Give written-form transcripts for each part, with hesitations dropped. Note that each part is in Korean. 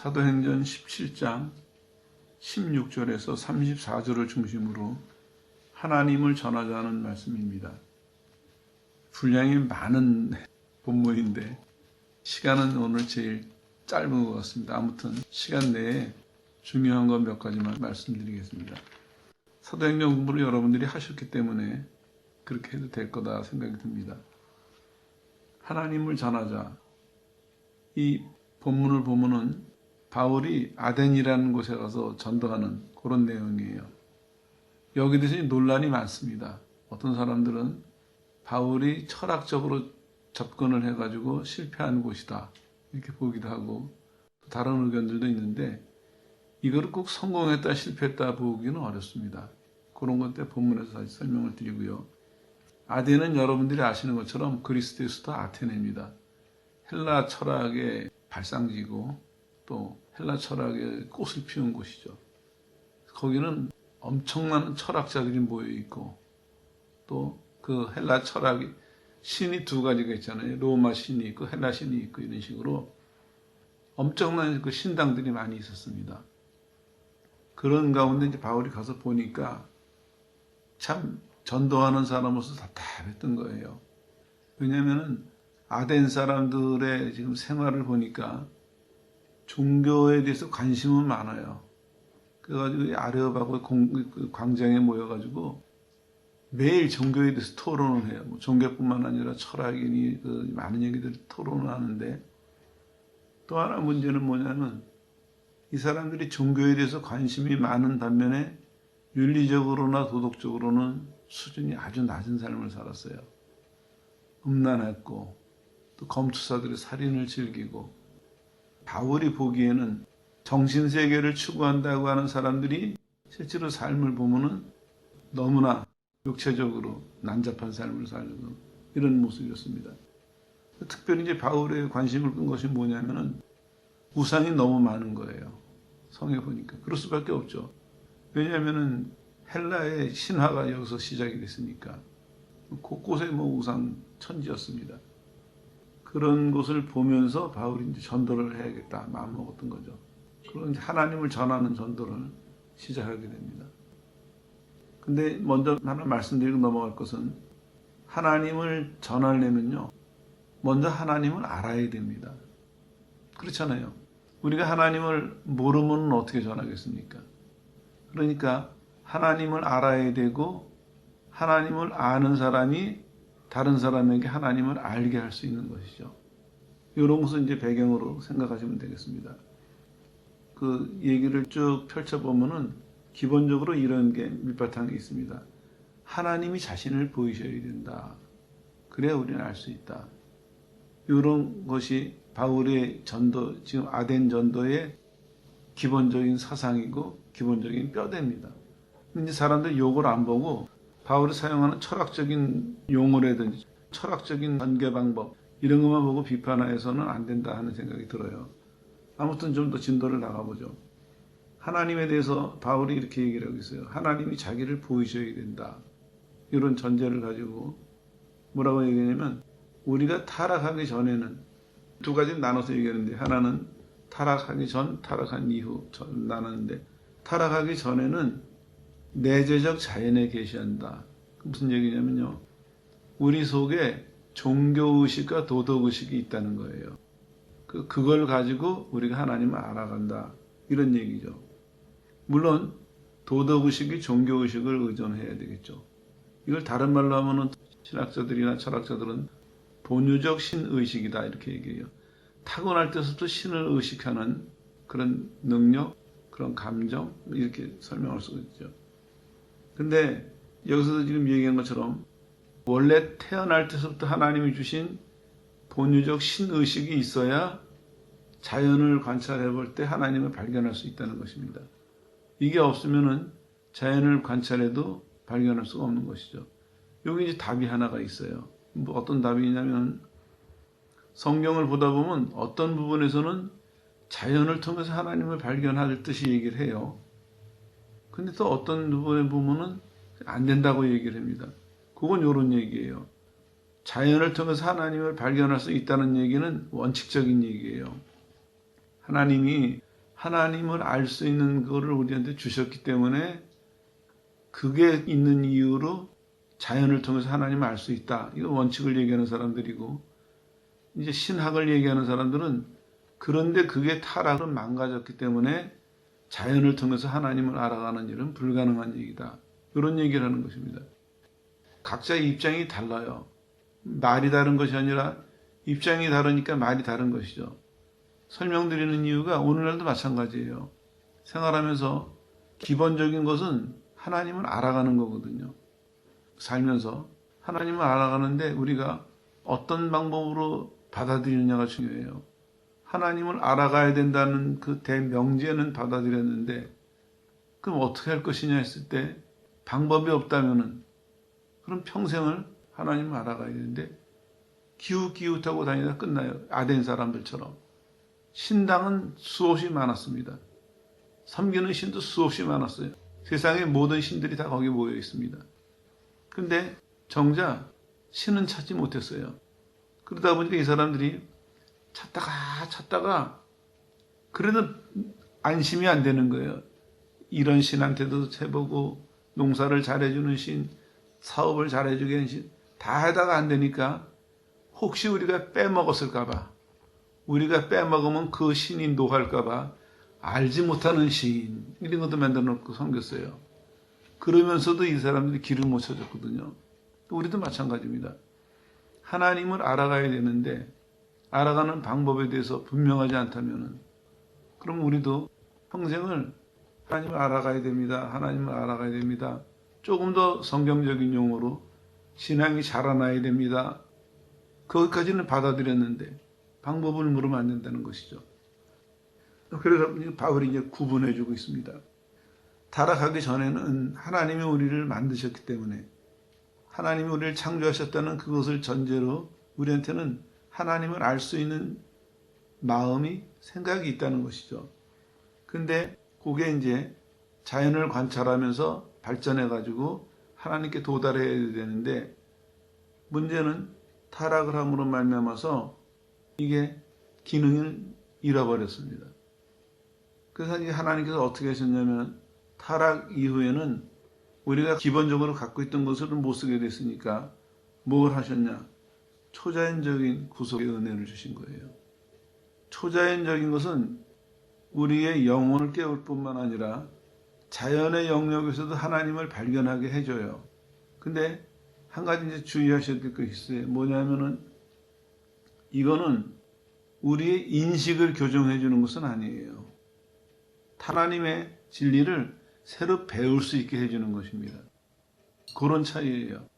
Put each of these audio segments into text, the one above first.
사도행전 17장 16절에서 34절을 중심으로 하나님을 전하자는 말씀입니다. 분량이 많은 본문인데 시간은 오늘 제일 짧은 것 같습니다. 아무튼 시간 내에 중요한 것 몇 가지만 말씀드리겠습니다. 사도행전 공부를 여러분들이 하셨기 때문에 그렇게 해도 될 거다 생각이 듭니다. 하나님을 전하자. 이 본문을 보면은 바울이 아덴이라는 곳에 가서 전도하는 그런 내용이에요. 여기 대해서 논란이 많습니다. 어떤 사람들은 바울이 철학적으로 접근을 해가지고 실패한 곳이다 이렇게 보기도 하고, 다른 의견들도 있는데 이거를 꼭 성공했다 실패했다 보기는 어렵습니다. 그런 것 때문에 본문에서 다시 설명을 드리고요. 아덴은 여러분들이 아시는 것처럼 그리스의 수도 아테네입니다. 헬라 철학의 발상지고 또 헬라 철학의 꽃을 피운 곳이죠. 거기는 엄청난 철학자들이 모여 있고, 또 그 헬라 철학이 신이 두 가지가 있잖아요. 로마 신이 있고 헬라 신이 있고 이런 식으로 엄청난 그 신당들이 많이 있었습니다. 그런 가운데 이제 바울이 가서 보니까 참 전도하는 사람으로서 답답했던 거예요. 왜냐하면 아덴 사람들의 지금 생활을 보니까 종교에 대해서 관심은 많아요. 그래가지고 아레오바고 광장에 모여가지고 매일 종교에 대해서 토론을 해요. 뭐 종교뿐만 아니라 철학이니 많은 얘기들 토론을 하는데, 또 하나 문제는 뭐냐면 이 사람들이 종교에 대해서 관심이 많은 반면에 윤리적으로나 도덕적으로는 수준이 아주 낮은 삶을 살았어요. 음란했고 또 검투사들의 살인을 즐기고, 바울이 보기에는 정신세계를 추구한다고 하는 사람들이 실제로 삶을 보면은 너무나 육체적으로 난잡한 삶을 살고 이런 모습이었습니다. 특별히 이제 바울의 관심을 끈 것이 뭐냐면은 우상이 너무 많은 거예요. 성에 보니까. 그럴 수밖에 없죠. 왜냐하면은 헬라의 신화가 여기서 시작이 됐으니까. 곳곳에 뭐 우상 천지였습니다. 그런 것을 보면서 바울이 이제 전도를 해야겠다 마음 먹었던 거죠. 그런 하나님을 전하는 전도를 시작하게 됩니다. 근데 먼저 하나 말씀드리고 넘어갈 것은, 하나님을 전하려면요, 먼저 하나님을 알아야 됩니다. 그렇잖아요. 우리가 하나님을 모르면 어떻게 전하겠습니까? 그러니까 하나님을 알아야 되고, 하나님을 아는 사람이 다른 사람에게 하나님을 알게 할 수 있는 것이죠. 이런 것을 이제 배경으로 생각하시면 되겠습니다. 그 얘기를 쭉 펼쳐보면은 기본적으로 이런 게 밑바탕에 있습니다. 하나님이 자신을 보이셔야 된다. 그래야 우리는 알 수 있다. 이런 것이 바울의 전도, 지금 아덴 전도의 기본적인 사상이고 기본적인 뼈대입니다. 근데 사람들이 요걸 안 보고 바울이 사용하는 철학적인 용어라든지 철학적인 전개 방법 이런 것만 보고 비판해서는 안 된다 하는 생각이 들어요. 아무튼 좀 더 진도를 나가보죠. 하나님에 대해서 바울이 이렇게 얘기를 하고 있어요. 하나님이 자기를 보이셔야 된다. 이런 전제를 가지고 뭐라고 얘기하냐면, 우리가 타락하기 전에는 두 가지 나눠서 얘기하는데, 하나는 타락하기 전, 타락한 이후 나누는데, 타락하기 전에는 내재적 자연에 계시한다. 무슨 얘기냐면요, 우리 속에 종교의식과 도덕의식이 있다는 거예요. 그걸 가지고 우리가 하나님을 알아간다. 이런 얘기죠. 물론 도덕의식이 종교의식을 의존해야 되겠죠. 이걸 다른 말로 하면은 신학자들이나 철학자들은 본유적 신의식이다 이렇게 얘기해요. 타고날 때부터 신을 의식하는 그런 능력, 그런 감정, 이렇게 설명할 수가 있죠. 근데 여기서도 지금 얘기한 것처럼 원래 태어날 때부터 하나님이 주신 본유적 신의식이 있어야 자연을 관찰해 볼 때 하나님을 발견할 수 있다는 것입니다. 이게 없으면은 자연을 관찰해도 발견할 수가 없는 것이죠. 여기 이제 답이 하나가 있어요. 뭐 어떤 답이 있냐면, 성경을 보다 보면 어떤 부분에서는 자연을 통해서 하나님을 발견할 듯이 얘기를 해요. 근데 또 어떤 부분에 보면은 안 된다고 얘기를 합니다. 그건 이런 얘기예요. 자연을 통해서 하나님을 발견할 수 있다는 얘기는 원칙적인 얘기예요. 하나님이 하나님을 알 수 있는 그거를 우리한테 주셨기 때문에 그게 있는 이유로 자연을 통해서 하나님을 알 수 있다. 이거 원칙을 얘기하는 사람들이고, 이제 신학을 얘기하는 사람들은 그런데 그게 타락으로 망가졌기 때문에 자연을 통해서 하나님을 알아가는 일은 불가능한 얘기다. 이런 얘기를 하는 것입니다. 각자의 입장이 달라요. 말이 다른 것이 아니라 입장이 다르니까 말이 다른 것이죠. 설명드리는 이유가 오늘날도 마찬가지예요. 생활하면서 기본적인 것은 하나님을 알아가는 거거든요. 살면서 하나님을 알아가는데 우리가 어떤 방법으로 받아들이느냐가 중요해요. 하나님을 알아가야 된다는 그 대명제는 받아들였는데 그럼 어떻게 할 것이냐 했을 때 방법이 없다면은 그럼 평생을 하나님을 알아가야 되는데 기웃기웃하고 다니다 끝나요. 아덴 사람들처럼. 신당은 수없이 많았습니다. 섬기는 신도 수없이 많았어요. 세상의 모든 신들이 다 거기 모여 있습니다. 근데 정작 신은 찾지 못했어요. 그러다 보니까 이 사람들이 찾다가 그래도 안심이 안 되는 거예요. 이런 신한테도 해보고 농사를 잘해주는 신, 사업을 잘해주게 하는 신 다 하다가 안 되니까 혹시 우리가 빼먹었을까봐, 우리가 빼먹으면 그 신이 노할까봐 알지 못하는 신 이런 것도 만들어 놓고 섬겼어요. 그러면서도 이 사람들이 길을 못 찾았거든요. 우리도 마찬가지입니다. 하나님을 알아가야 되는데 알아가는 방법에 대해서 분명하지 않다면 그럼 우리도 평생을 하나님을 알아가야 됩니다. 하나님을 알아가야 됩니다. 조금 더 성경적인 용어로 신앙이 자라나야 됩니다. 거기까지는 받아들였는데 방법을 물으면 안 된다는 것이죠. 그래서 바울이 이제 구분해주고 있습니다. 타락하기 전에는 하나님이 우리를 만드셨기 때문에 하나님이 우리를 창조하셨다는 그것을 전제로 우리한테는 하나님을 알 수 있는 마음이, 생각이 있다는 것이죠. 근데 그게 이제 자연을 관찰하면서 발전해가지고 하나님께 도달해야 되는데 문제는 타락을 함으로 말미암아서 이게 기능을 잃어버렸습니다. 그래서 이제 하나님께서 어떻게 하셨냐면 타락 이후에는 우리가 기본적으로 갖고 있던 것을 못 쓰게 됐으니까 뭘 하셨냐? 초자연적인 구속의 은혜를 주신 거예요. 초자연적인 것은 우리의 영혼을 깨울 뿐만 아니라 자연의 영역에서도 하나님을 발견하게 해줘요. 근데 한 가지 이제 주의하셔야 될 것이 있어요. 뭐냐면은 이거는 우리의 인식을 교정해 주는 것은 아니에요. 하나님의 진리를 새로 배울 수 있게 해주는 것입니다. 그런 차이예요.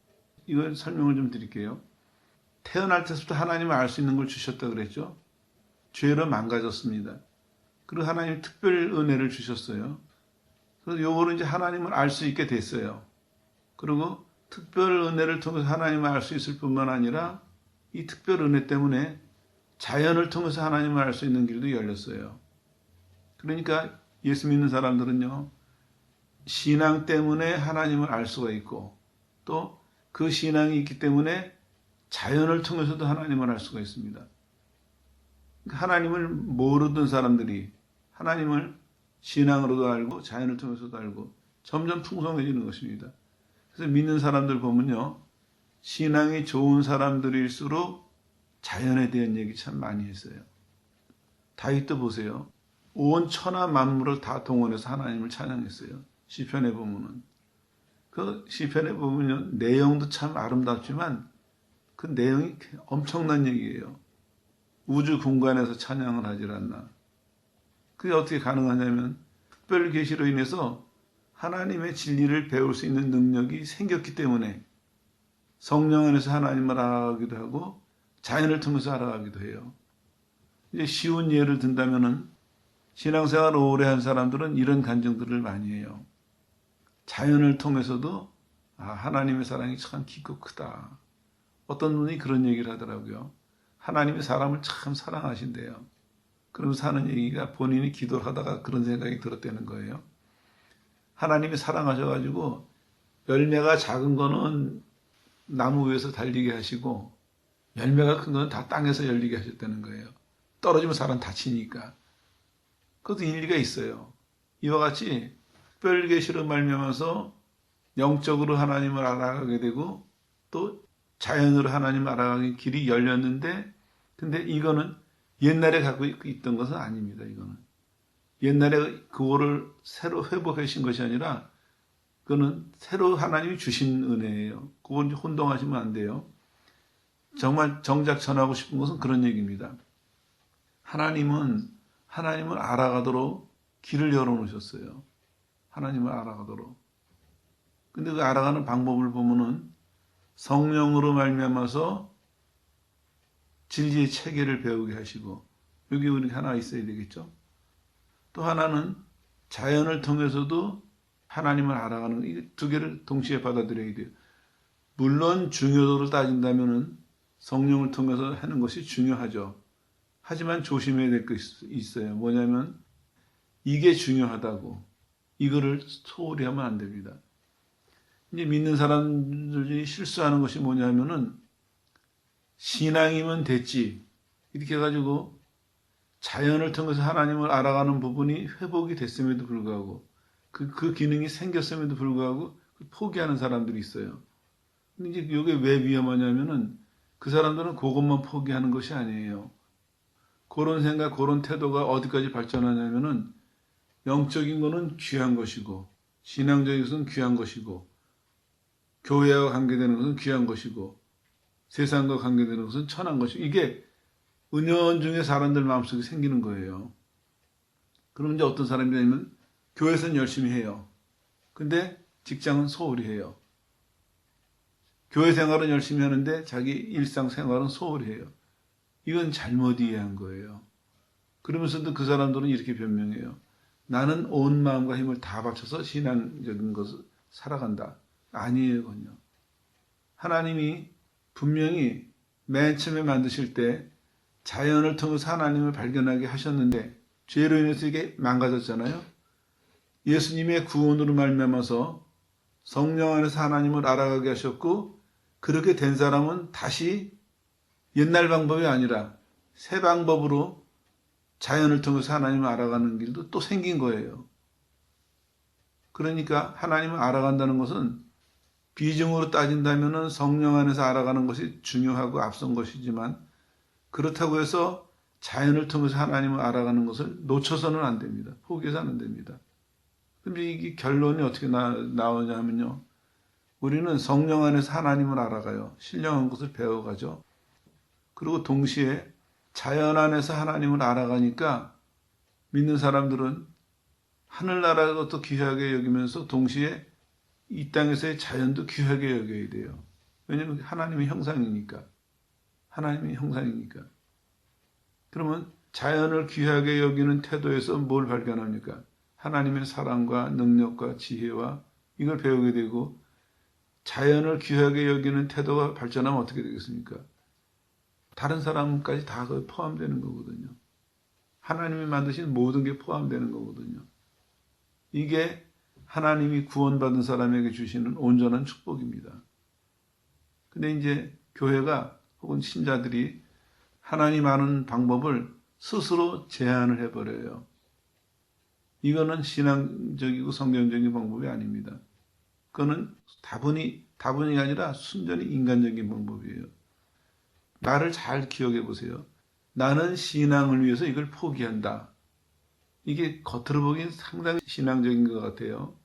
이걸 설명을 좀 드릴게요. 태어날 때부터 하나님을 알 수 있는 걸 주셨다 그랬죠. 죄로 망가졌습니다. 그리고 하나님 특별 은혜를 주셨어요. 그래서 요거를 이제 하나님을 알 수 있게 됐어요. 그리고 특별 은혜를 통해서 하나님을 알 수 있을 뿐만 아니라 이 특별 은혜 때문에 자연을 통해서 하나님을 알 수 있는 길도 열렸어요. 그러니까 예수 믿는 사람들은요, 신앙 때문에 하나님을 알 수가 있고 또 그 신앙이 있기 때문에 자연을 통해서도 하나님을 알 수가 있습니다. 하나님을 모르던 사람들이 하나님을 신앙으로도 알고 자연을 통해서도 알고 점점 풍성해지는 것입니다. 그래서 믿는 사람들 보면요, 신앙이 좋은 사람들일수록 자연에 대한 얘기 참 많이 했어요. 다윗도 보세요. 온 천하 만물을 다 동원해서 하나님을 찬양했어요. 시편에 보면은. 그 시편에 보면요, 내용도 참 아름답지만 그 내용이 엄청난 얘기예요. 우주 공간에서 찬양을 하질 않나. 그게 어떻게 가능하냐면 특별 계시로 인해서 하나님의 진리를 배울 수 있는 능력이 생겼기 때문에 성령 안에서 하나님을 알아가기도 하고 자연을 통해서 알아가기도 해요. 이제 쉬운 예를 든다면은 신앙생활 오래 한 사람들은 이런 간증들을 많이 해요. 자연을 통해서도 하나님의 사랑이 참 깊고 크다. 어떤 분이 그런 얘기를 하더라고요. 하나님이 사람을 참 사랑하신대요. 그러면서 하는 얘기가 본인이 기도를 하다가 그런 생각이 들었다는 거예요. 하나님이 사랑하셔가지고 열매가 작은 거는 나무 위에서 달리게 하시고 열매가 큰 건 다 땅에서 열리게 하셨다는 거예요. 떨어지면 사람 다치니까. 그것도 일리가 있어요. 이와 같이 특별계시로 말미암아서 영적으로 하나님을 알아가게 되고 또 자연으로 하나님을 알아가는 길이 열렸는데, 근데 이거는 옛날에 갖고 있던 것은 아닙니다. 이거는 옛날에 그거를 새로 회복하신 것이 아니라 그거는 새로 하나님이 주신 은혜예요. 그건 혼동하시면 안 돼요. 정말 정작 전하고 싶은 것은 그런 얘기입니다. 하나님은 하나님을 알아가도록 길을 열어놓으셨어요. 하나님을 알아가도록. 근데 그 알아가는 방법을 보면은 성령으로 말미암아서 진리의 체계를 배우게 하시고, 여기 우리 하나 있어야 되겠죠. 또 하나는 자연을 통해서도 하나님을 알아가는, 이 두 개를 동시에 받아들여야 돼요. 물론 중요도를 따진다면은 성령을 통해서 하는 것이 중요하죠. 하지만 조심해야 될 것이 있어요. 뭐냐면 이게 중요하다고 이거를 소홀히 하면 안 됩니다. 이제 믿는 사람들이 실수하는 것이 뭐냐면은 신앙이면 됐지 이렇게 해가지고 자연을 통해서 하나님을 알아가는 부분이 회복이 됐음에도 불구하고 그 기능이 생겼음에도 불구하고 포기하는 사람들이 있어요. 근데 이제 이게 왜 위험하냐면은 그 사람들은 그것만 포기하는 것이 아니에요. 그런 생각, 그런 태도가 어디까지 발전하냐면은 영적인 거는 귀한 것이고 신앙적인 것은 귀한 것이고 교회와 관계되는 것은 귀한 것이고 세상과 관계되는 것은 천한 것이고, 이게 은연중에 사람들 마음속에 생기는 거예요. 그럼 이제 어떤 사람이냐면 교회에서는 열심히 해요. 근데 직장은 소홀히 해요. 교회 생활은 열심히 하는데 자기 일상생활은 소홀히 해요. 이건 잘못 이해한 거예요. 그러면서도 그 사람들은 이렇게 변명해요. 나는 온 마음과 힘을 다 바쳐서 신앙적인 것을 살아간다. 아니에요, 그건요. 하나님이 분명히 맨 처음에 만드실 때 자연을 통해서 하나님을 발견하게 하셨는데 죄로 인해서 이게 망가졌잖아요. 예수님의 구원으로 말미암아서 성령 안에서 하나님을 알아가게 하셨고, 그렇게 된 사람은 다시 옛날 방법이 아니라 새 방법으로 자연을 통해서 하나님을 알아가는 길도 또 생긴 거예요. 그러니까 하나님을 알아간다는 것은 비중으로 따진다면 성령 안에서 알아가는 것이 중요하고 앞선 것이지만, 그렇다고 해서 자연을 통해서 하나님을 알아가는 것을 놓쳐서는 안 됩니다. 포기해서는 안 됩니다. 근데 이게 결론이 어떻게 나오냐면요. 우리는 성령 안에서 하나님을 알아가요. 신령한 것을 배워가죠. 그리고 동시에 자연 안에서 하나님을 알아가니까 믿는 사람들은 하늘나라가 것도 귀하게 여기면서 동시에 이 땅에서의 자연도 귀하게 여겨야 돼요. 왜냐하면 하나님의 형상이니까. 하나님의 형상이니까. 그러면 자연을 귀하게 여기는 태도에서 뭘 발견합니까? 하나님의 사랑과 능력과 지혜와 이걸 배우게 되고, 자연을 귀하게 여기는 태도가 발전하면 어떻게 되겠습니까? 다른 사람까지 다 포함되는 거거든요. 하나님이 만드신 모든 게 포함되는 거거든요. 이게 하나님이 구원받은 사람에게 주시는 온전한 축복입니다. 근데 이제 교회가 혹은 신자들이 하나님 아는 방법을 스스로 제안을 해버려요. 이거는 신앙적이고 성경적인 방법이 아닙니다. 그거는 다분히 아니라 순전히 인간적인 방법이에요. 나를 잘 기억해 보세요. 나는 신앙을 위해서 이걸 포기한다. 이게 겉으로 보기엔 상당히 신앙적인 것 같아요.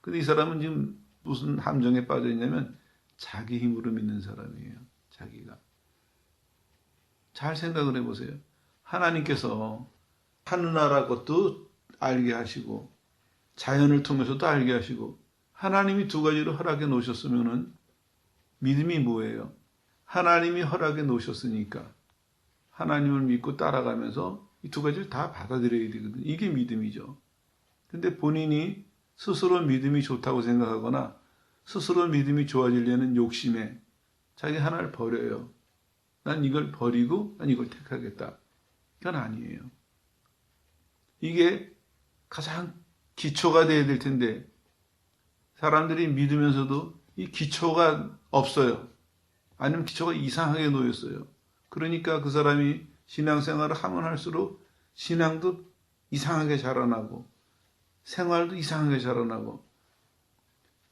근데 이 사람은 지금 무슨 함정에 빠져 있냐면 자기 힘으로 믿는 사람이에요. 자기가. 잘 생각을 해보세요. 하나님께서 하늘나라 것도 알게 하시고 자연을 통해서도 알게 하시고 하나님이 두 가지로 허락해 놓으셨으면은 믿음이 뭐예요? 하나님이 허락해 놓으셨으니까 하나님을 믿고 따라가면서 이 두 가지를 다 받아들여야 되거든요. 이게 믿음이죠. 근데 본인이 스스로 믿음이 좋다고 생각하거나 스스로 믿음이 좋아지려는 욕심에 자기 하나를 버려요. 난 이걸 버리고 난 이걸 택하겠다. 이건 아니에요. 이게 가장 기초가 돼야 될 텐데 사람들이 믿으면서도 이 기초가 없어요. 아니면 기초가 이상하게 놓였어요. 그러니까 그 사람이 신앙생활을 하면 할수록 신앙도 이상하게 자라나고 생활도 이상하게 자라나고.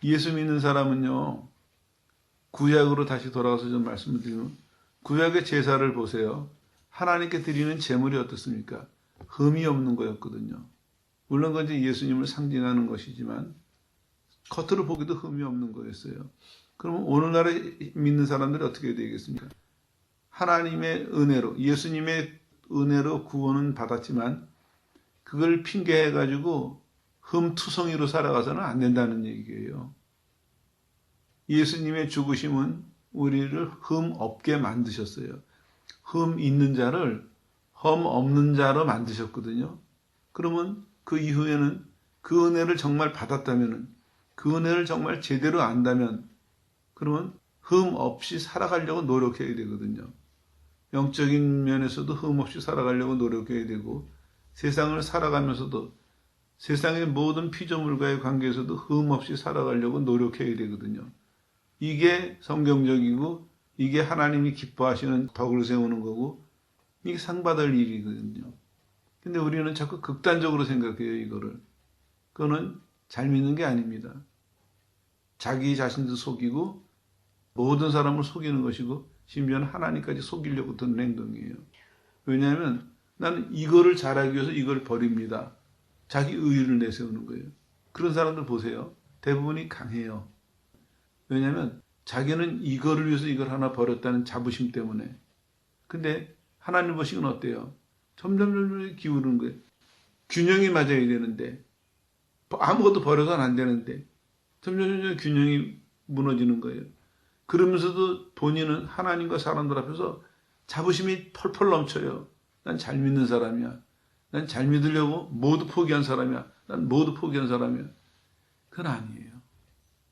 예수 믿는 사람은요, 구약으로 다시 돌아가서 좀 말씀을 드리면, 구약의 제사를 보세요. 하나님께 드리는 제물이 어떻습니까? 흠이 없는 거였거든요. 물론 그건 이제 예수님을 상징하는 것이지만 겉으로 보기도 흠이 없는 거였어요. 그러면 오늘날에 믿는 사람들이 어떻게 되겠습니까? 하나님의 은혜로, 예수님의 은혜로 구원은 받았지만 그걸 핑계해가지고 흠투성이로 살아가서는 안 된다는 얘기예요. 예수님의 죽으심은 우리를 흠 없게 만드셨어요. 흠 있는 자를 흠 없는 자로 만드셨거든요. 그러면 그 이후에는 그 은혜를 정말 받았다면, 그 은혜를 정말 제대로 안다면, 그러면 흠 없이 살아가려고 노력해야 되거든요. 영적인 면에서도 흠 없이 살아가려고 노력해야 되고, 세상을 살아가면서도 세상의 모든 피조물과의 관계에서도 흠 없이 살아가려고 노력해야 되거든요. 이게 성경적이고 이게 하나님이 기뻐하시는 덕을 세우는 거고 이게 상 받을 일이거든요. 근데 우리는 자꾸 극단적으로 생각해요, 이거를. 그거는 잘 믿는 게 아닙니다. 자기 자신도 속이고 모든 사람을 속이는 것이고 심지어는 하나님까지 속이려고 드는 행동이에요. 왜냐하면 나는 이거를 잘하기 위해서 이걸 버립니다. 자기 의의를 내세우는 거예요. 그런 사람들 보세요. 대부분이 강해요. 왜냐하면 자기는 이거를 위해서 이걸 하나 버렸다는 자부심 때문에. 근데 하나님 보시기는 어때요? 점점 기울는 거예요. 균형이 맞아야 되는데 아무것도 버려서는 안 되는데 점점 균형이 무너지는 거예요. 그러면서도 본인은 하나님과 사람들 앞에서 자부심이 펄펄 넘쳐요. 난 잘 믿는 사람이야. 난 잘 믿으려고 모두 포기한 사람이야. 난 모두 포기한 사람이야. 그건 아니에요.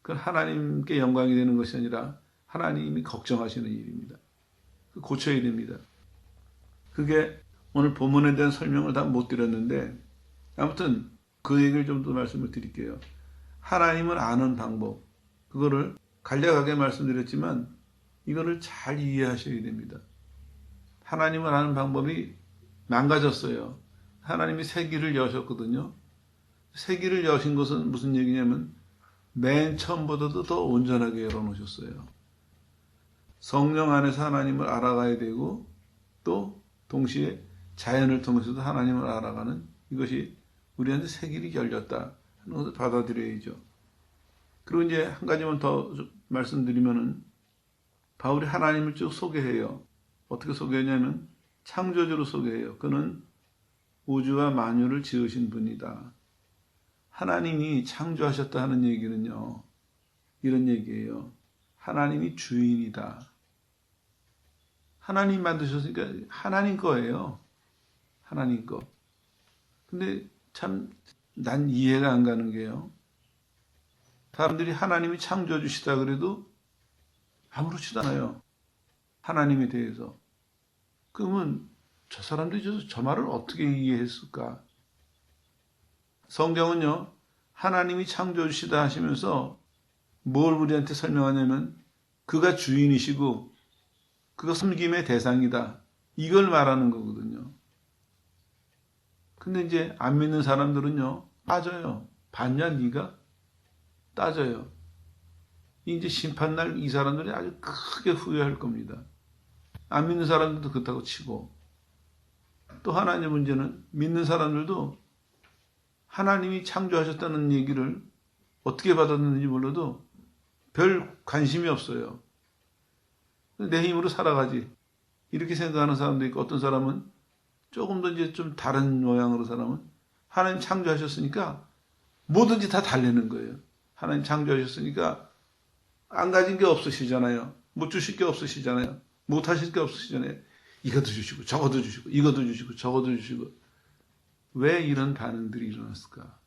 그건 하나님께 영광이 되는 것이 아니라 하나님이 걱정하시는 일입니다. 고쳐야 됩니다. 그게 오늘 본문에 대한 설명을 다 못 드렸는데 아무튼 그 얘기를 좀 더 말씀을 드릴게요. 하나님을 아는 방법, 그거를 간략하게 말씀드렸지만 이거를 잘 이해하셔야 됩니다. 하나님을 아는 방법이 망가졌어요. 하나님이 세기를 여셨거든요. 세기를 여신 것은 무슨 얘기냐면 맨 처음보다도 더 온전하게 열어놓으셨어요. 성령 안에서 하나님을 알아가야 되고 또 동시에 자연을 통해서도 하나님을 알아가는 이것이 우리한테 세길이 열렸다 하는 것을 받아들여야죠. 그리고 이제 한 가지만 더 말씀드리면은 바울이 하나님을 쭉 소개해요. 어떻게 소개하냐면 창조주로 소개해요. 그는 우주와 만유를 지으신 분이다. 하나님이 창조하셨다 하는 얘기는요, 이런 얘기예요. 하나님이 주인이다. 하나님 만드셨으니까 하나님 거예요. 하나님 거. 근데 참 난 이해가 안 가는 게요. 사람들이 하나님이 창조주시다 그래도 아무렇지도 않아요. 하나님에 대해서. 그러면 저 사람들이 저 말을 어떻게 이해했을까? 성경은요, 하나님이 창조주시다 하시면서 뭘 우리한테 설명하냐면 그가 주인이시고 그가 섬김의 대상이다. 이걸 말하는 거거든요. 근데 이제 안 믿는 사람들은요, 따져요. 봤냐, 네가? 따져요. 이제 심판날 이 사람들이 아주 크게 후회할 겁니다. 안 믿는 사람들도 그렇다고 치고 또 하나의 문제는 믿는 사람들도 하나님이 창조하셨다는 얘기를 어떻게 받았는지 몰라도 별 관심이 없어요. 내 힘으로 살아가지. 이렇게 생각하는 사람도 있고 어떤 사람은 조금 더 이제 좀 다른 모양으로 사람은 하나님 창조하셨으니까 뭐든지 다 달래는 거예요. 하나님 창조하셨으니까 안 가진 게 없으시잖아요. 못 주실 게 없으시잖아요. 못 하실 게 없으시잖아요. 이것도 주시고 저것도 주시고 이것도 주시고 저것도 주시고. 왜 이런 반응들이 일어났을까?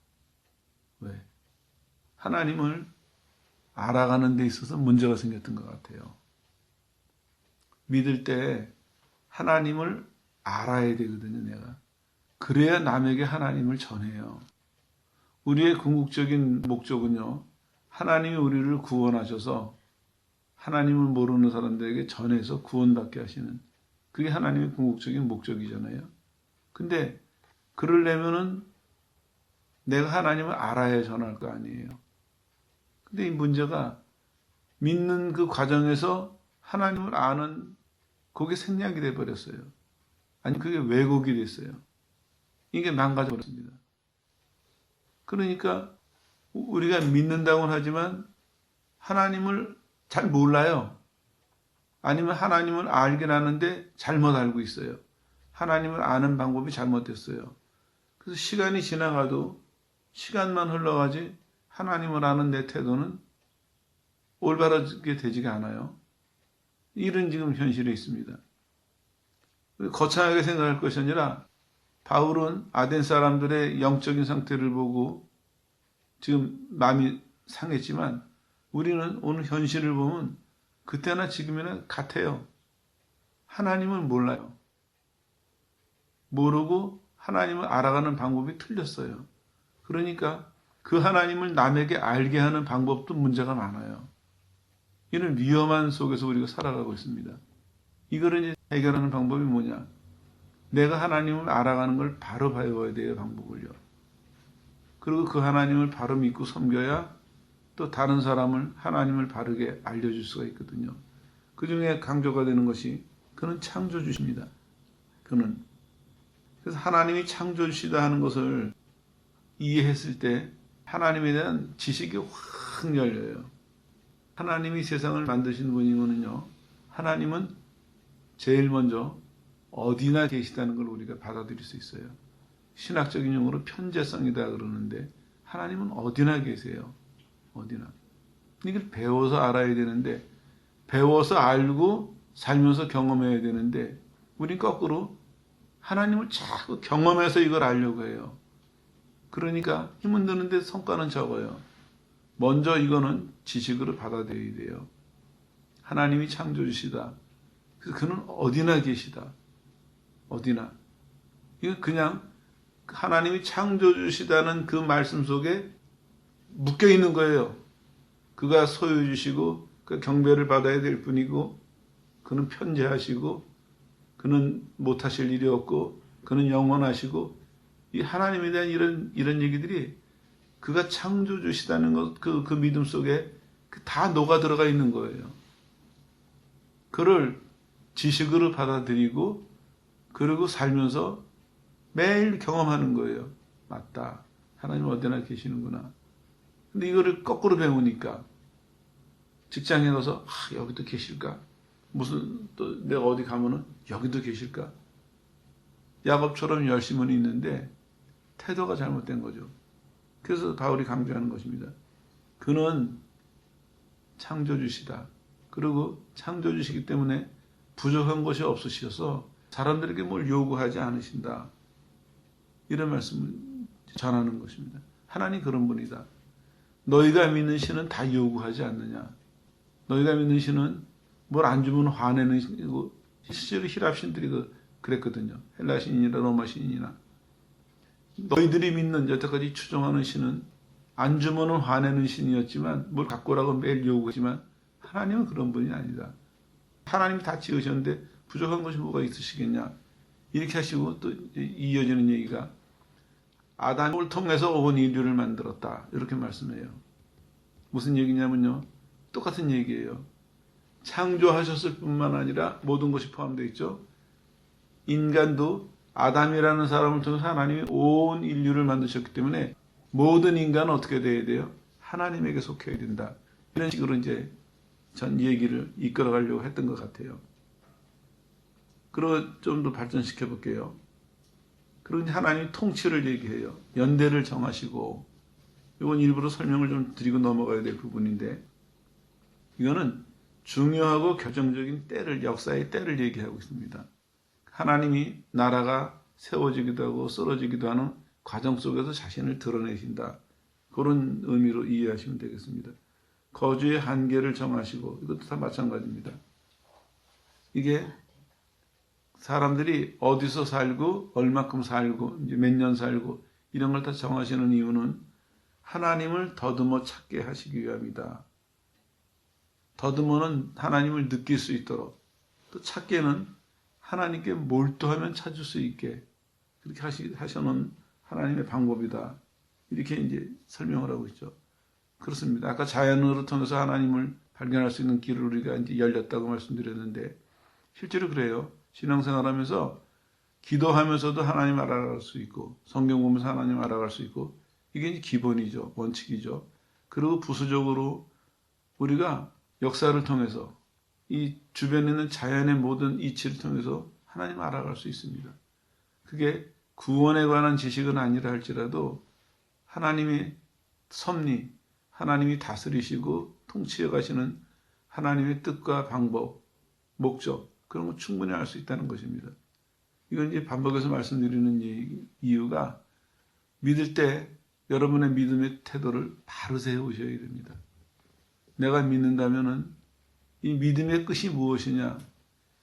왜? 하나님을 알아가는 데 있어서 문제가 생겼던 것 같아요. 믿을 때 하나님을 알아야 되거든요, 내가. 그래야 남에게 하나님을 전해요. 우리의 궁극적인 목적은요, 하나님이 우리를 구원하셔서 하나님을 모르는 사람들에게 전해서 구원받게 하시는, 그게 하나님의 궁극적인 목적이잖아요. 근데 그러려면은 내가 하나님을 알아야 전할 거 아니에요. 근데 이 문제가 믿는 그 과정에서 하나님을 아는 그게 생략이 돼 버렸어요. 아니 그게 왜곡이 됐어요. 이게 망가져 버렸습니다. 그러니까 우리가 믿는다고는 하지만 하나님을 잘 몰라요. 아니면 하나님을 알긴 하는데 잘못 알고 있어요. 하나님을 아는 방법이 잘못됐어요. 그래서 시간이 지나가도 시간만 흘러가지 하나님을 아는 내 태도는 올바르게 되지가 않아요. 이런 지금 현실에 있습니다. 거창하게 생각할 것이 아니라 바울은 아덴 사람들의 영적인 상태를 보고 지금 마음이 상했지만 우리는 오늘 현실을 보면 그때나 지금이나 같아요. 하나님을 몰라요. 모르고 하나님을 알아가는 방법이 틀렸어요. 그러니까 그 하나님을 남에게 알게 하는 방법도 문제가 많아요. 이런 위험한 속에서 우리가 살아가고 있습니다. 이거를 이제 해결하는 방법이 뭐냐? 내가 하나님을 알아가는 걸 바로 배워야 돼요, 방법을요. 그리고 그 하나님을 바로 믿고 섬겨야 또 다른 사람을 하나님을 바르게 알려줄 수가 있거든요. 그 중에 강조가 되는 것이 그는 창조주십니다. 그는. 그래서 하나님이 창조주시다 하는 것을 이해했을 때 하나님에 대한 지식이 확 열려요. 하나님이 세상을 만드신 분이면요, 하나님은 제일 먼저 어디나 계시다는 걸 우리가 받아들일 수 있어요. 신학적인 용어로 편재성이다 그러는데 하나님은 어디나 계세요. 어디나. 이걸 배워서 알아야 되는데 배워서 알고 살면서 경험해야 되는데 우린 거꾸로 하나님을 자꾸 경험해서 이걸 알려고 해요. 그러니까 힘은 드는데 성과는 적어요. 먼저 이거는 지식으로 받아들여야 돼요. 하나님이 창조주시다. 그래서 그는 어디나 계시다. 어디나. 이거 그냥 하나님이 창조주시다는 그 말씀 속에 묶여 있는 거예요. 그가 소유 주시고 그 경배를 받아야 될 뿐이고 그는 편재하시고 그는 못하실 일이 없고 그는 영원하시고 이 하나님에 대한 이런 얘기들이 그가 창조주시다는 것, 그 믿음 속에 다 녹아 들어가 있는 거예요. 그를 지식으로 받아들이고 그리고 살면서 매일 경험하는 거예요. 맞다. 하나님 어디나 계시는구나. 근데 이거를 거꾸로 배우니까 직장에 가서 여기도 계실까? 무슨 또 내가 어디 가면은 여기도 계실까? 야곱처럼 열심은 있는데 태도가 잘못된 거죠. 그래서 바울이 강조하는 것입니다. 그는 창조주시다. 그리고 창조주시기 때문에 부족한 것이 없으셔서 사람들에게 뭘 요구하지 않으신다. 이런 말씀을 전하는 것입니다. 하나님 그런 분이다. 너희가 믿는 신은 다 요구하지 않느냐. 너희가 믿는 신은 뭘 안 주면 화내는 신이고 실제로 히랍 신들이 그랬거든요. 헬라 신이나 로마 신이나. 너희들이 믿는 여태까지 추종하는 신은 안 주면 화내는 신이었지만 뭘 갖고 오라고 매일 요구했지만 하나님은 그런 분이 아니다. 하나님이 다 지으셨는데 부족한 것이 뭐가 있으시겠냐. 이렇게 하시고 또 이어지는 얘기가 아담을 통해서 온 인류를 만들었다. 이렇게 말씀해요. 무슨 얘기냐면요. 똑같은 얘기예요. 창조하셨을 뿐만 아니라 모든 것이 포함되어 있죠. 인간도 아담이라는 사람을 통해서 하나님이 온 인류를 만드셨기 때문에 모든 인간은 어떻게 돼야 돼요? 하나님에게 속해야 된다. 이런 식으로 이제 전 얘기를 이끌어 가려고 했던 것 같아요. 그리고 좀 더 발전시켜 볼게요. 그리고 하나님이 통치를 얘기해요. 연대를 정하시고 이건 일부러 설명을 좀 드리고 넘어가야 될 부분인데 이거는 중요하고 결정적인 때를 역사의 때를 얘기하고 있습니다. 하나님이 나라가 세워지기도 하고 쓰러지기도 하는 과정 속에서 자신을 드러내신다. 그런 의미로 이해하시면 되겠습니다. 거주의 한계를 정하시고 이것도 다 마찬가지입니다. 이게 사람들이 어디서 살고 얼마큼 살고 이제 몇 년 살고 이런 걸 다 정하시는 이유는 하나님을 더듬어 찾게 하시기 위함이다. 더듬어는 하나님을 느낄 수 있도록 또 찾게는 하나님께 몰두하면 찾을 수 있게 그렇게 하셔놓은 하나님의 방법이다. 이렇게 이제 설명을 하고 있죠. 그렇습니다. 아까 자연으로 통해서 하나님을 발견할 수 있는 길을 우리가 이제 열렸다고 말씀드렸는데, 실제로 그래요. 신앙생활하면서 기도하면서도 하나님 알아갈 수 있고, 성경 보면서 하나님 알아갈 수 있고, 이게 이제 기본이죠. 원칙이죠. 그리고 부수적으로 우리가 역사를 통해서 이 주변에 있는 자연의 모든 이치를 통해서 하나님 알아갈 수 있습니다. 그게 구원에 관한 지식은 아니라 할지라도 하나님의 섭리, 하나님이 다스리시고 통치해 가시는 하나님의 뜻과 방법, 목적, 그런 거 충분히 알 수 있다는 것입니다. 이건 이제 반복해서 말씀드리는 이유가, 믿을 때 여러분의 믿음의 태도를 바로 세우셔야 됩니다. 내가 믿는다면은 이 믿음의 끝이 무엇이냐?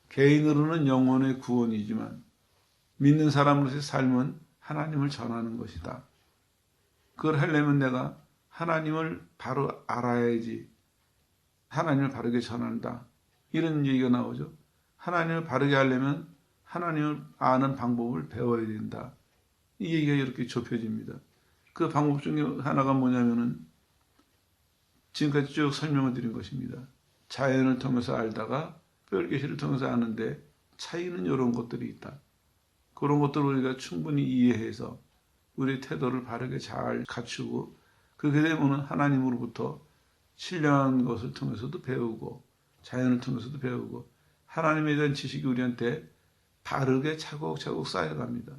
개인으로는 영혼의 구원이지만 믿는 사람으로서의 삶은 하나님을 전하는 것이다. 그걸 하려면 내가 하나님을 바로 알아야지 하나님을 바르게 전한다. 이런 얘기가 나오죠. 하나님을 바르게 하려면 하나님을 아는 방법을 배워야 된다. 이 얘기가 이렇게 좁혀집니다. 그 방법 중에 하나가 뭐냐면은 지금까지 쭉 설명을 드린 것입니다. 자연을 통해서 알다가 뼈계시를 통해서 아는데 차이는 이런 것들이 있다. 그런 것들을 우리가 충분히 이해해서 우리의 태도를 바르게 잘 갖추고, 그렇게 되면 하나님으로부터 신령한 것을 통해서도 배우고 자연을 통해서도 배우고 하나님에 대한 지식이 우리한테 바르게 차곡차곡 쌓여갑니다.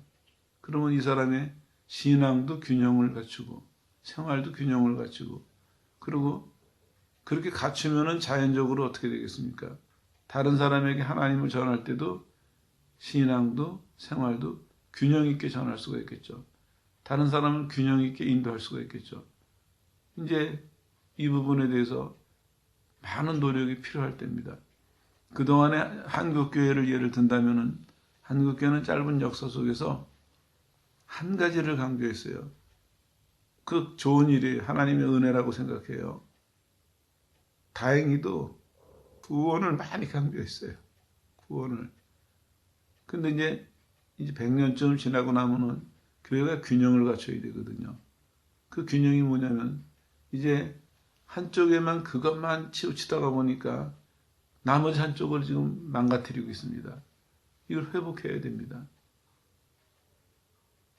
그러면 이 사람의 신앙도 균형을 갖추고 생활도 균형을 갖추고, 그리고 그렇게 갖추면은 자연적으로 어떻게 되겠습니까? 다른 사람에게 하나님을 전할 때도 신앙도 생활도 균형 있게 전할 수가 있겠죠. 다른 사람을 균형 있게 인도할 수가 있겠죠. 이제 이 부분에 대해서 많은 노력이 필요할 때입니다. 그동안에 한국교회를 예를 든다면은 한국교회는 짧은 역사 속에서 한 가지를 강조했어요. 그 좋은 일이 하나님의 은혜라고 생각해요. 다행히도 구원을 많이 강조했어요. 구원을. 근데 이제 100년쯤 지나고 나면은 교회가 균형을 갖춰야 되거든요. 그 균형이 뭐냐면 이제 한쪽에만 그것만 치우치다가 보니까 나머지 한쪽을 지금 망가뜨리고 있습니다. 이걸 회복해야 됩니다.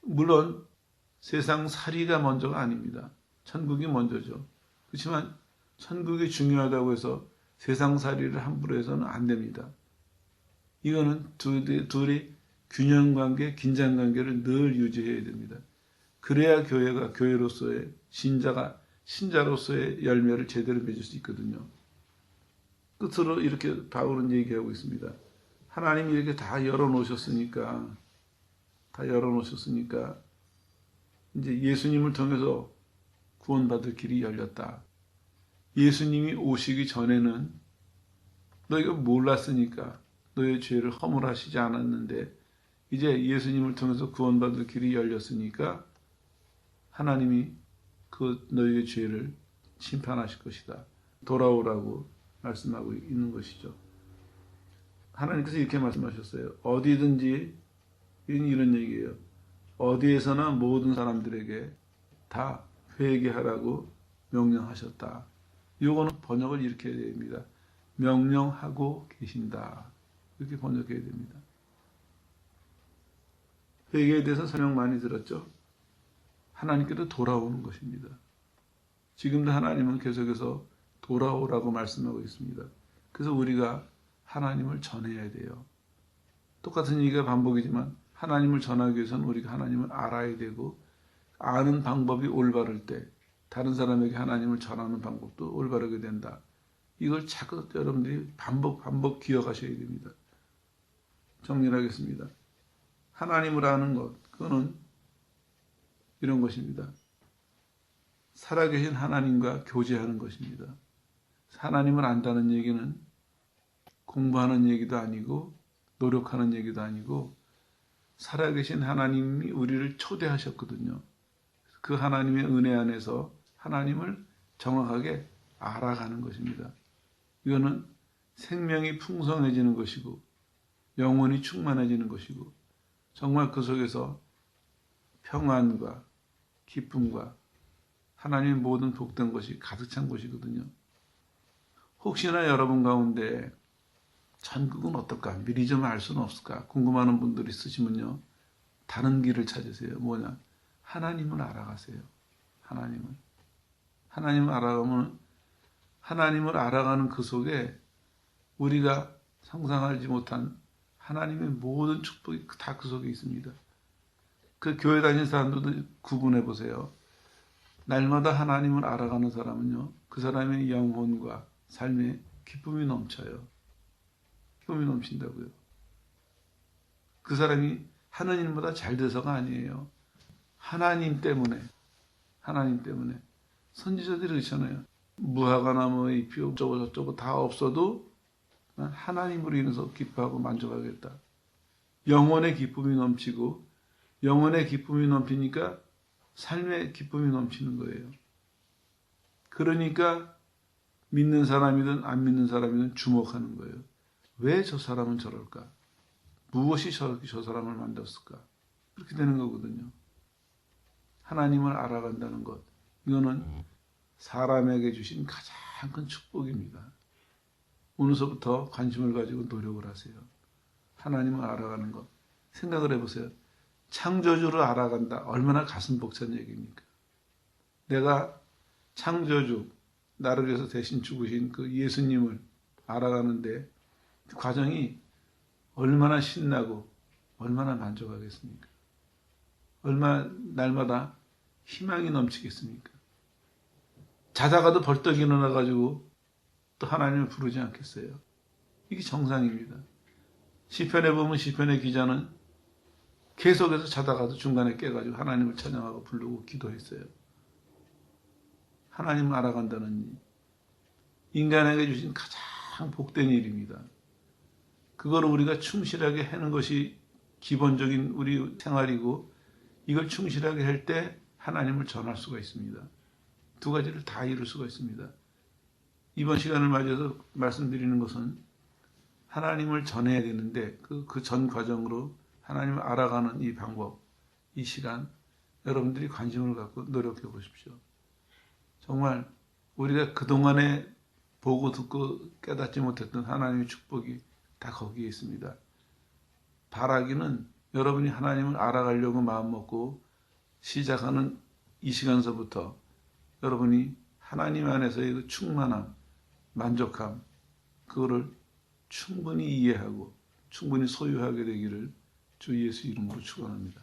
물론 세상 살이가 먼저가 아닙니다. 천국이 먼저죠. 그렇지만 천국이 중요하다고 해서 세상 살이를 함부로 해서는 안 됩니다. 이거는 둘이 균형관계, 긴장관계를 늘 유지해야 됩니다. 그래야 교회가 교회로서의 신자로서의 열매를 제대로 맺을 수 있거든요. 끝으로 이렇게 바울은 얘기하고 있습니다. 하나님이 이렇게 다 열어놓으셨으니까 이제 예수님을 통해서 구원받을 길이 열렸다. 예수님이 오시기 전에는 너희가 몰랐으니까 너의 죄를 허물하시지 않았는데, 이제 예수님을 통해서 구원받을 길이 열렸으니까 하나님이 그 너희의 죄를 심판하실 것이다. 돌아오라고 말씀하고 있는 것이죠. 하나님께서 이렇게 말씀하셨어요. 어디든지, 이런 얘기예요. 어디에서나 모든 사람들에게 다 회개하라고 명령하셨다. 요거는 번역을 이렇게 해야 됩니다. 명령하고 계신다. 이렇게 번역해야 됩니다. 회개에 대해서 설명 많이 들었죠? 하나님께로 돌아오는 것입니다. 지금도 하나님은 계속해서 돌아오라고 말씀하고 있습니다. 그래서 우리가 하나님을 전해야 돼요. 똑같은 얘기가 반복이지만 하나님을 전하기 위해서는 우리가 하나님을 알아야 되고, 아는 방법이 올바를 때 다른 사람에게 하나님을 전하는 방법도 올바르게 된다. 이걸 자꾸 여러분들이 반복 기억하셔야 됩니다. 정리하겠습니다. 하나님을 아는 것, 그거는 이런 것입니다. 살아계신 하나님과 교제하는 것입니다. 하나님을 안다는 얘기는 공부하는 얘기도 아니고 노력하는 얘기도 아니고, 살아계신 하나님이 우리를 초대하셨거든요. 그 하나님의 은혜 안에서 하나님을 정확하게 알아가는 것입니다. 이거는 생명이 풍성해지는 것이고 영혼이 충만해지는 것이고, 정말 그 속에서 평안과 기쁨과 하나님의 모든 복된 것이 가득 찬 곳이거든요. 혹시나 여러분 가운데 천국은 어떨까? 미리 좀 알 수는 없을까? 궁금하는 분들이 있으시면요. 다른 길을 찾으세요. 뭐냐? 하나님을 알아가세요. 하나님을 알아가면 하나님을 알아가는 그 속에 우리가 상상하지 못한 하나님의 모든 축복이 다 그 속에 있습니다. 그 교회 다니는 사람들도 구분해 보세요. 날마다 하나님을 알아가는 사람은요. 그 사람의 영혼과 삶에 기쁨이 넘쳐요. 기쁨이 넘친다고요. 그 사람이 하는 일보다 잘 돼서가 아니에요. 하나님 때문에. 선지자들이 그렇잖아요. 무화과나 뭐 잎이 어쩌고 저쩌고 다 없어도 하나님으로 인해서 기뻐하고 만족하겠다. 영혼의 기쁨이 넘치고 영혼의 기쁨이 넘치니까 삶의 기쁨이 넘치는 거예요. 그러니까 믿는 사람이든 안 믿는 사람이든 주목하는 거예요. 왜 저 사람은 저럴까? 무엇이 저 사람을 만들었을까? 그렇게 되는 거거든요. 하나님을 알아간다는 것. 이거는 사람에게 주신 가장 큰 축복입니다. 오늘서부터 관심을 가지고 노력을 하세요. 하나님을 알아가는 것. 생각을 해보세요. 창조주를 알아간다. 얼마나 가슴 벅찬 얘기입니까? 내가 창조주, 나를 위해서 대신 죽으신 그 예수님을 알아가는데 그 과정이 얼마나 신나고 얼마나 만족하겠습니까? 얼마나 날마다 희망이 넘치겠습니까? 자다가도 벌떡 일어나가지고 또 하나님을 부르지 않겠어요? 이게 정상입니다. 시편에 보면 시편의 기자는 계속해서 자다가도 중간에 깨가지고 하나님을 찬양하고 부르고 기도했어요. 하나님을 알아간다는 일. 인간에게 주신 가장 복된 일입니다. 그거를 우리가 충실하게 하는 것이 기본적인 우리 생활이고 이걸 충실하게 할 때 하나님을 전할 수가 있습니다. 두 가지를 다 이룰 수가 있습니다. 이번 시간을 맞이해서 말씀드리는 것은 하나님을 전해야 되는데 그 전 과정으로 하나님을 알아가는 이 방법, 이 시간 여러분들이 관심을 갖고 노력해 보십시오. 정말 우리가 그동안에 보고 듣고 깨닫지 못했던 하나님의 축복이 다 거기에 있습니다. 바라기는 여러분이 하나님을 알아가려고 마음먹고 시작하는 이 시간서부터 여러분이 하나님 안에서의 그 충만함, 만족함, 그거를 충분히 이해하고 충분히 소유하게 되기를 주 예수 이름으로 축원합니다.